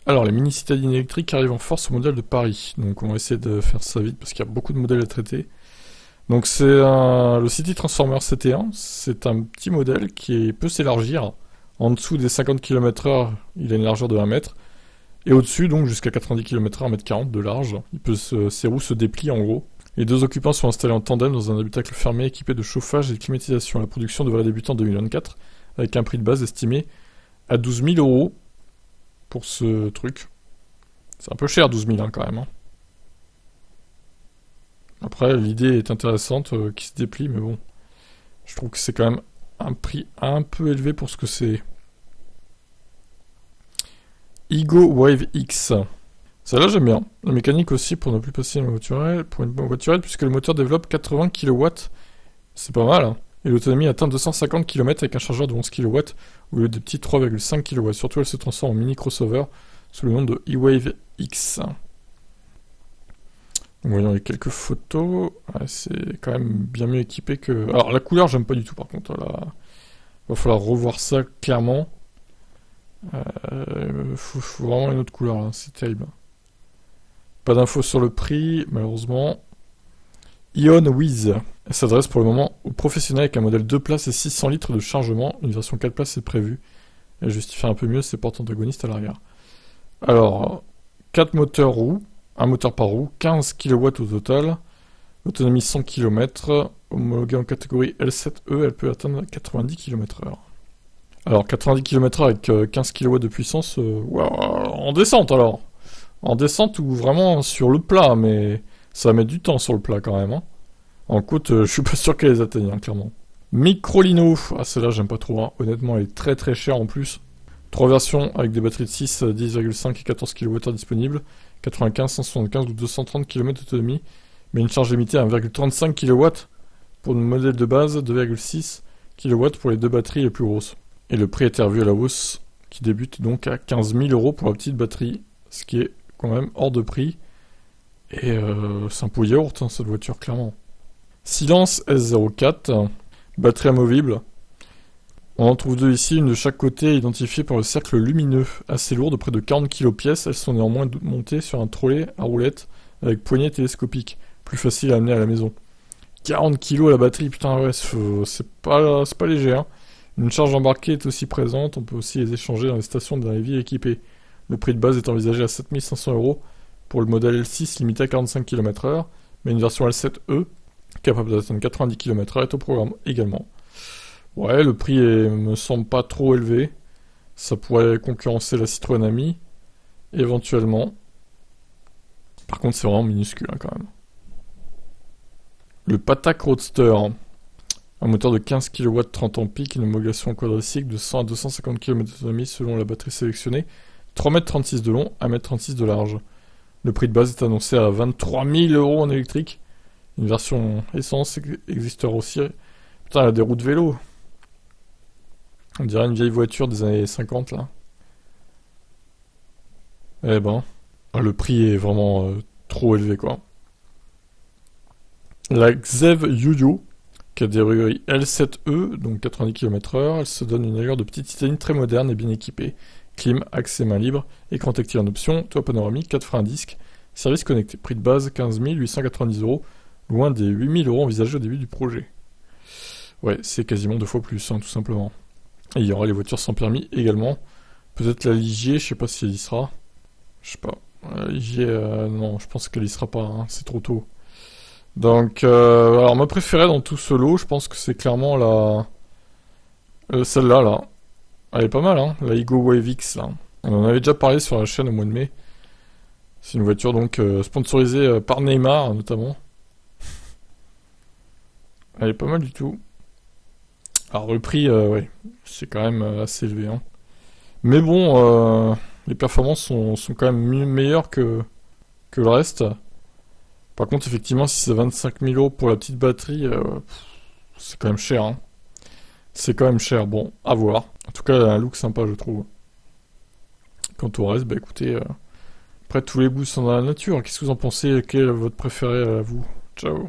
Alors, les mini citadines électriques arrivent en force au modèle de Paris. Donc, on va essayer de faire ça vite parce qu'il y a beaucoup de modèles à traiter. Donc, c'est le City Transformer CT1. C'est un petit modèle qui peut s'élargir. En dessous des 50 km/h, il a une largeur de 1 mètre. Et au-dessus, donc, jusqu'à 90 km/h, 1,40 m de large. Ses roues se déplient en gros. Les deux occupants sont installés en tandem dans un habitacle fermé équipé de chauffage et de climatisation. La production devrait débuter en 2024 avec un prix de base estimé à 12 000 € pour ce truc. C'est un peu cher, 12 000 quand même. Hein. Après, l'idée est intéressante, qui se déplie, mais bon. Je trouve que c'est quand même un prix un peu élevé pour ce que c'est. Ego Wave X. Celle-là, j'aime bien. La mécanique aussi pour ne plus passer pour une voiturette, puisque le moteur développe 80 kW. C'est pas mal, hein. Et l'autonomie atteint 250 km avec un chargeur de 11 kW au lieu des petits 3,5 kW. Surtout, elle se transforme en mini crossover sous le nom de E-Wave X. Donc, voyons les quelques photos. Ouais, c'est quand même bien mieux équipé que... Alors, la couleur, j'aime pas du tout, par contre. Là, va falloir revoir ça clairement. Faut vraiment une autre couleur, là. C'est terrible. Pas d'infos sur le prix, malheureusement. Ion Wiz. Elle s'adresse pour le moment aux professionnels avec un modèle 2 places et 600 litres de chargement. Une version 4 places est prévue. Elle justifie un peu mieux ses portes antagonistes à l'arrière. Alors, 4 moteurs roues, un moteur par roue, 15 kW au total, autonomie 100 km, homologuée en catégorie L7E, elle peut atteindre 90 km/h. Alors, 90 km/h avec 15 kW de puissance, en descente alors. En descente ou vraiment sur le plat, mais ça va mettre du temps sur le plat quand même. Hein. En côte, je suis pas sûr qu'elle les atteigne, hein, clairement. Microlino, celle-là j'aime pas trop. Hein. Honnêtement, elle est très très chère en plus. 3 versions avec des batteries de 6, 10,5 et 14 kWh disponibles. 95, 175 ou 230 km d'autonomie. Mais une charge limitée à 1,35 kW pour le modèle de base, 2,6 kW pour les deux batteries les plus grosses. Et le prix a été revu à la hausse, qui débute donc à 15 000 € pour la petite batterie. Ce qui est quand même hors de prix. Et c'est un pot yaourt, hein, cette voiture, clairement. Silence S04, batterie amovible. On en trouve deux ici, une de chaque côté, identifiée par le cercle lumineux. Assez lourde, de près de 40 kg pièce. Elles sont néanmoins montées sur un trolley à roulettes avec poignée télescopique. Plus facile à amener à la maison. 40 kg la batterie, putain, ouais, c'est pas léger. Hein. Une charge embarquée est aussi présente. On peut aussi les échanger dans les stations dans les villes équipées. Le prix de base est envisagé à 7 500 € pour le modèle L6 limité à 45 km/h, mais une version L7E, capable d'atteindre 90 km/h, est au programme également. Ouais, le prix me semble pas trop élevé. Ça pourrait concurrencer la Citroën Ami, éventuellement. Par contre, c'est vraiment minuscule hein, quand même. Le Patak Roadster, un moteur de 15 kW 30 ampères, une homologation quadricycle de 100 à 250 km d'autonomie selon la batterie sélectionnée. 3,36 m de long, 1,36 m de large. Le prix de base est annoncé à 23 000 € en électrique. Une version essence existera aussi. Putain, elle a des roues de vélo. On dirait une vieille voiture des années 50 là. Eh ben, le prix est vraiment trop élevé quoi. La Xev Yuyu, catégorie L7E, donc 90 km/h, elle se donne une allure de petite titane très moderne et bien équipée. Clim, accès main libre, écran tactile en option, toit panoramique, 4 freins à disque, service connecté. Prix de base 15 890 €, loin des 8 000 € envisagés au début du projet. Ouais, c'est quasiment 2 fois plus, hein, tout simplement. Et il y aura les voitures sans permis également. Peut-être la Ligier, je sais pas si elle y sera. Je sais pas. La Ligier, non, je pense qu'elle y sera pas, hein, c'est trop tôt. Donc, alors ma préférée dans tout ce lot, je pense que c'est clairement celle-là, là. Elle est pas mal, hein, la Ego Wave X, là. On en avait déjà parlé sur la chaîne au mois de mai. C'est une voiture donc sponsorisée par Neymar, notamment. Elle est pas mal du tout. Alors le prix, ouais, c'est quand même assez élevé, hein. Mais bon, les performances sont quand même meilleures que le reste. Par contre, effectivement, si c'est 25 000 € pour la petite batterie, c'est quand même cher, hein. C'est quand même cher, bon, à voir. En tout cas, elle a un look sympa, je trouve. Quant au reste, bah écoutez, après tous les goûts sont dans la nature. Qu'est-ce que vous en pensez? Quel est votre préféré à vous? Ciao.